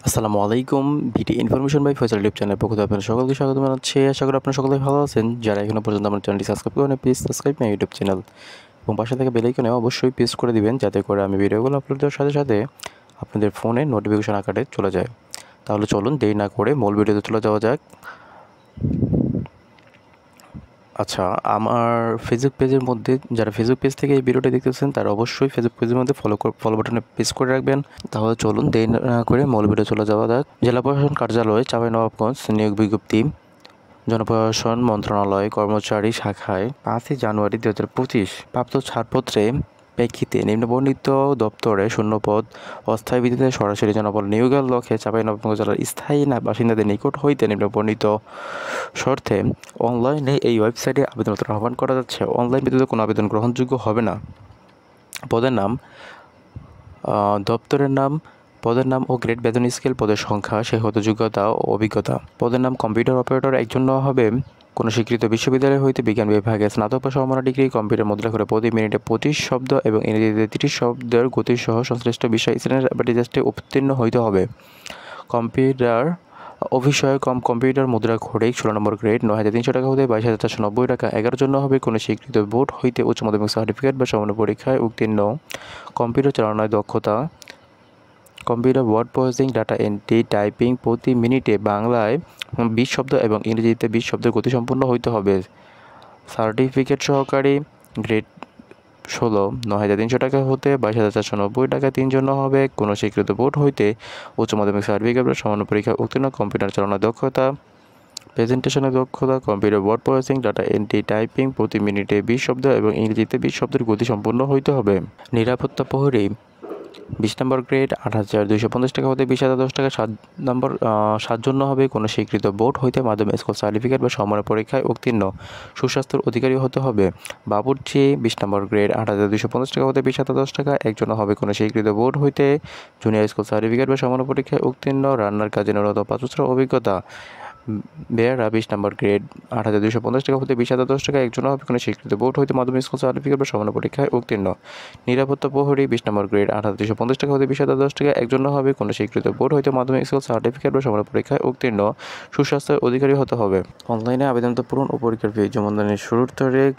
আসসালামু আলাইকুম। বিটি ইনফরমেশন বাই ফয়সাল ইউটিউব চ্যানেলের পক্ষ থেকে আপনাদের সকলকে স্বাগত জানাচ্ছি। আশা করি আপনারা সকলেই ভালো আছেন। যারা এখনো পর্যন্ত আমার চ্যানেলটি সাবস্ক্রাইব করেন, please subscribe my YouTube channel এবং পাশে থাকা বেল আইকনে অবশ্যই প্রেস করে দিবেন, যাতে করে আমি ভিডিওগুলো আপলোড দেওয়ার সাথে সাথে আপনাদের ফোনে নোটিফিকেশন আকারে চলে যায়। তাহলে চলুন দেরি না করে মূল ভিডিওতে চলে যাওয়া যাক। আচ্ছা, আমার ফেসবুক পেজের মধ্যে যারা ফেসবুক পেজ থেকে এই ভিডিওটি দেখতেছেন তারা অবশ্যই ফেসবুক পেজের মধ্যে ফলো বাটনে প্রেস করে রাখবেন। তাহলে চলুন দেরি না করে মূল ভিডিও চলে যাওয়া যাক। জেলা প্রশাসন কার্যালয়, চাঁপাইনবাবগঞ্জ নিয়োগ বিজ্ঞপ্তি। জনপ্রশাসন মন্ত্রণালয় কর্মচারী শাখায় 5ই জানুয়ারি 2025 প্রাপ্ত ছাড়পত্রে প্রেক্ষিতে নিম্নবর্ণিত দপ্তরে শূন্যপদ অস্থায়ী ভিত্তিতে সরাসরি জনবল নিয়োগের লক্ষ্যে চাঁপাইনবাবগঞ্জ জেলার স্থায়ী বাসিন্দাদের নিকট হইতে নিম্নবর্ণিত শর্তে অনলাইনে এই ওয়েবসাইটে আবেদনপত্র আহ্বান করা যাচ্ছে। অনলাইন ব্যতীত কোনো আবেদন গ্রহণযোগ্য হবে না। পদের নাম, দপ্তরের নাম, পদের নাম ও গ্রেড, বেতন স্কেল, পদের সংখ্যা, শিক্ষাগত যোগ্যতা ও অভিজ্ঞতা। পদের নাম কম্পিউটার অপারেটর, একজন নেওয়া হবে কোনো স্বীকৃত বিশ্ববিদ্যালয় হইতে বিজ্ঞান বিভাগে স্নাতক বা সমমানের ডিগ্রি, কম্পিউটার মুদ্রা করে প্রতি মিনিটে 25 শব্দ এবং ইংরেজিতে 30 শব্দের গতিসহ সংশ্লিষ্ট বিষয় স্ট্যান্ডার্ড বা টেস্টে উত্তীর্ণ হইতে হবে। কম্পিউটার অফিসয় কম্পিউটার মুদ্রা ঘড়ি 16 নম্বর গ্রেড 9,300 টাকা হতে 22,490 টাকা। 11 জন্য হবে কোনো স্বীকৃত বোর্ড হইতে উচ্চ মাধ্যমিক সার্টিফিকেট বা সমমানের পরীক্ষায় উত্তীর্ণ। কম্পিউটার চালানোর দক্ষতা, computer word processing, data entry, typing প্রতি মিনিটে বাংলায় 20 শব্দ এবং ইংরেজিতে 20 শব্দের গতিসম্পন্ন হইতে হবে। সার্টিফিকেট সহকারী গ্রেড 16 9,300 টাকা হতে 22,490 টাকা। 3 জন্য হবে কোনো স্বীকৃত বোর্ড হইতে উচ্চ মাধ্যমিক সার্টিফিকেট বা সামান্য পরীক্ষা উত্তীর্ণ। কম্পিউটার চালানোর দক্ষতা, প্রেজেন্টেশনের দক্ষতা, computer word processing, data entry, typing প্রতি মিনিটে 20 শব্দ এবং ইংরেজিতে 20 শব্দের গতি সম্পন্ন হইতে হবে। নিরাপত্তা প্রহরী 20 নম্বর গ্রেড 8,250 টাকা হতে 20,010 টাকা। 7 জন্য হবে কোনো স্বীকৃত বোর্ড হইতে মাধ্যমিক স্কুল সার্টিফিকেট বা সমমানের পরীক্ষায় উত্তীর্ণ। সুস্বাস্থ্যের অধিকারী হতে হবে। বাবুর্চি 20 নম্বর গ্রেড 8,250 টাকা হতে 20,010 টাকা। একজন হবে কোনো স্বীকৃত বোর্ড হইতে জুনিয়র স্কুল সার্টিফিকেট বা সমমানের পরীক্ষায় উত্তীর্ণ। রান্নার কাজে ন্যূনতম 5 বছরের অভিজ্ঞতা। বেয়ারা 20 নম্বর গ্রেড 8,250 টাকা হতে 20,010 টাকা। একজন হবে কোনো স্বীকৃত বোর্ড হইতে মাধ্যমিক স্কুল সার্টিফিকেট বা সমান পরীক্ষায় উত্তীর্ণ। নিরাপত্তা প্রহরী 20 নম্বর গ্রেড 8,250 টাকা হতে 20,010 টাকা। একজন হবে কোনো স্বীকৃত বোর্ড হইতে মাধ্যমিক স্কুল সার্টিফিকেট বা সমান পরীক্ষায় উত্তীর্ণ। সুস্বাস্থ্যের অধিকারী হতে হবে। অনলাইনে আবেদন পূরণ ও পরীক্ষার ফি জমাদানের শুরুর তারিখ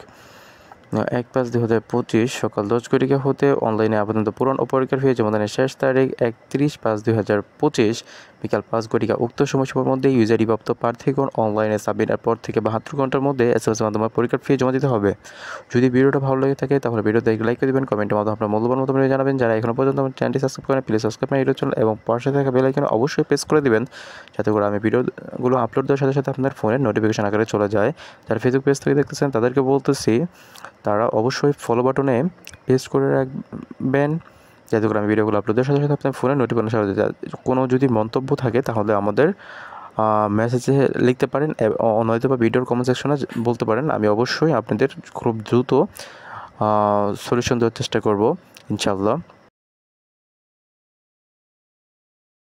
1/5/2025 সকাল 10 ঘটিকা হতে। অনলাইনে আবেদন পূরণ ও পরীক্ষার ফি জমাদানের শেষ তারিখ 31/5/2025 বিকাল 5 ঘটিকা। উক্ত সময়সীমার মধ্যে ইউজারি প্রাপ্ত প্রার্থীগণ অনলাইনে সাবমিটের পর থেকে 72 ঘন্টার মধ্যে SMS এর মাধ্যমে পরীক্ষার ফি জমা দিতে হবে। যদি ভিডিওটা ভালো লেগে থাকে তাহলে ভিডিওতে লাইক করে দিবেন, কমেন্টের মাধ্যমে আপনার মূল্যবান মতামত জানাবেন। যারা এখনো পর্যন্ত আমার চ্যানেলটি সাবস্ক্রাইব করেন, please subscribe my YouTube channel এবং পাশে থাকা বেল আইকনে অবশ্যই প্রেস করে দিবেন, যাতে করে আমি ভিডিওগুলো আপলোড দেওয়ার সাথে সাথে আপনার ফোনে নোটিফিকেশন আকারে চলে যায়। যারা ফেসবুক পেজ থেকে দেখতেছেন তাদেরকে বলতেছি তারা অবশ্যই ফলো বাটনে প্রেস করে রাখবেন, যাতে করে আমি ভিডিওগুলো আপলোড দেওয়ার সাথে সাথে আপনার ফোনে নোটিফিকেশন কোনো যদি মন্তব্য থাকে তাহলে আমাদের মেসেজে লিখতে পারেন, নয়তো বা ভিডিওর কমেন্ট সেকশনে বলতে পারেন। আমি অবশ্যই আপনাদের খুব দ্রুত সলিউশন দেওয়ার চেষ্টা করব ইনশাআল্লাহ।